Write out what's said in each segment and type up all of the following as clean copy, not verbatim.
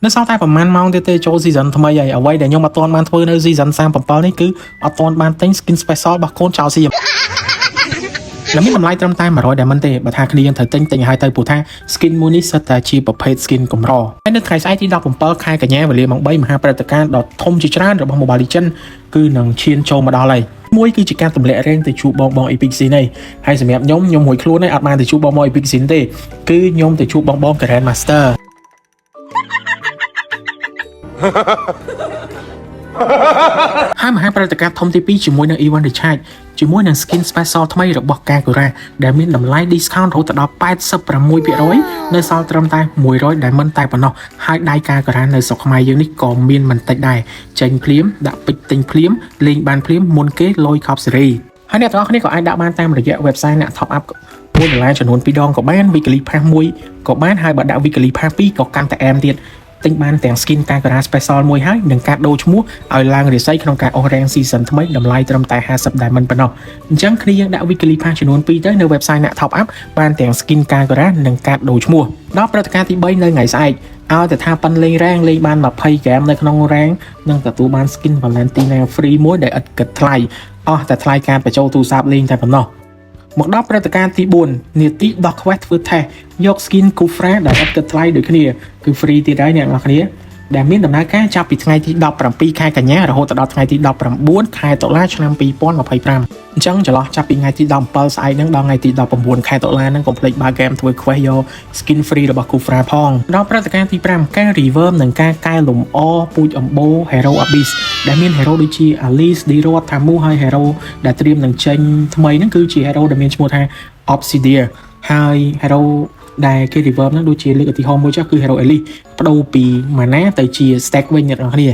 នៅសល់តែប្រហែលម៉ោងទៀតទេចូល season ថ្មីហើយអ្វីដែលខ្ញុំអត់ទាន់បានធ្វើនៅ season 37នេះគឺអត់ទាន់បានទិញ skin special របស់កូនចៅសៀមដែលមានតម្លៃត្រឹមតែ100 diamond ទេបើថាគ្នាយើងត្រូវទិញឲ្យទៅព្រោះថា skin មួយនេះសិតតែជាប្រភេទ skin កម្រហើយនៅថ្ងៃស្អែកទី17ខែកញ្ញាវេលាម៉ោង3មហាព្រឹត្តិការណ៍ដ៏ធំជាច្រើនរបស់ Mobile Legends គឺនឹងឈានចូលមកដល់ហើយមួយគឺជាការទម្លាក់រែងទៅជួបបង Epic Scene នេះហើយសម្រាប់ខ្ញុំមួយខ្លួនឯងអត់បានទៅជួបបង Epic Scene ទេគឺខ្ញុំទៅជួបបង Grand Master ហើយមហាព្រឹត្តិការណ៍ធំទី2ជាមួយនឹង Event Recharge ជាមួយនឹង Skin Special ថ្មីរបស់ Kagura ដែលមានតម្លៃ discount រហូតដល់ 86% នៅសល់ត្រឹមតែ100 diamond តែប៉ុណ្ណោះហើយដៃ Kagura នៅស្រុកខ្មែរយើងនេះក៏មានមិនតិចដែរចេញភ្លាមដាក់ពេជ្រទិញភ្លាមលេងបានភ្លាមមុនគេលុយខប់សេរីហើយអ្នកទាំងអស់គ្នាក៏អាចដាក់បានតាមរយៈ website អ្នក top up $1ចំនួន2ដងក៏បាន weekly pass 1ក៏បានហើយបើដាក់ weekly pass 2ក៏កាន់តែអែមទៀតទិញបានទាំង skin Kagura special មួយហើយនិងកាដូឈ្មោះឲ្យឡើងរាសីក្នុងការអស់រ៉េង season ថ្មីតម្លៃត្រឹមតែ50 diamond ប៉ុណ្ណោះអញ្ចឹងគ្នាយើងដាក់ weekly pass ចំនួន2ទៅនៅ website អ្នក top up បានទាំង skin Kagura និងកាដូឈ្មោះដល់ព្រឹត្តិការណ៍ទី3នៅថ្ងៃស្អែកឲ្យតែថាប៉ិនលេងរ៉េងលេងបាន20 game នៅក្នុងរ៉េងនិងទទួលបាន skin Valentina free មួយដែលឥតគិតថ្លៃអស់តែថ្លៃការបញ្ចូលទូរស័ព្ទលេងតែប៉ុណ្ណោះមកដល់ព្រឹត្តិការណ៍ទី4នាទី10 quest ធ្វើ test យក skin Kufra ដែលអត់គិតថ្លៃដូចគ្នាគឺ free ទៀតហើយអ្នកនរគ្នាដែលមានដំណើរការចាប់ពីថ្ងៃទី17ខែកញ្ញារហូតដល់ថ្ងៃទី19ខែតុលាឆ្នាំ2025អញ្ចឹងចន្លោះចាប់ពីថ្ងៃទី17ស្អែកហ្នឹងដល់ថ្ងៃទី19ខែតុលាហ្នឹងកុំភ្លេចបើកហ្គេមធ្វើ quest យក skin free របស់ Kufra ផងដល់ព្រឹត្តិការណ៍ទី5ការ reverb និងការកែលម្អពូជអម្បូរ Hero Abyss ដែលមាន hero ដូចជា Alice D-Rod ថាមូហើយ hero ដែលត្រៀមនឹងចេញថ្មីហ្នឹងគឺជា hero ដែលមានឈ្មោះថា Obsidian ហើយ hero ដែលគេ reverb ហ្នឹងដូចជាលើកឧទាហរណ៍មួយចុះគឺ Hero Elise បដូរពី mana ទៅជា stack វិញអ្នកនរគ្នា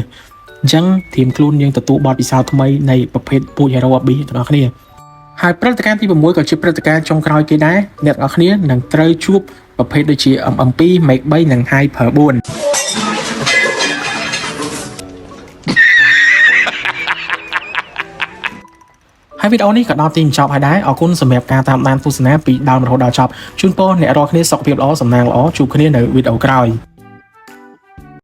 អញ្ចឹងធៀមខ្លួនយើងទទួលបទពិសោធន៍ថ្មីនៃប្រភេទពូជ Hero Abyss អ្នកនរគ្នាហើយព្រឹត្តិការណ៍ទី6ក៏ជាព្រឹត្តិការណ៍ចុងក្រោយគេដែរអ្នកនរគ្នានឹងត្រូវជួបប្រភេទដូចជា MM2 Make 3និង Hyper 4ហើយវីដេអូនេះក៏ដល់ទីបញ្ចប់ហើយដែរអរគុណសម្រាប់ការតាមដានទស្សនាពីដើមរហូតដល់ចប់ជូនពរអ្នករាល់គ្នាសុខភាពល្អសំណាងល្អជួបគ្នានៅវីដេអូក្រោយ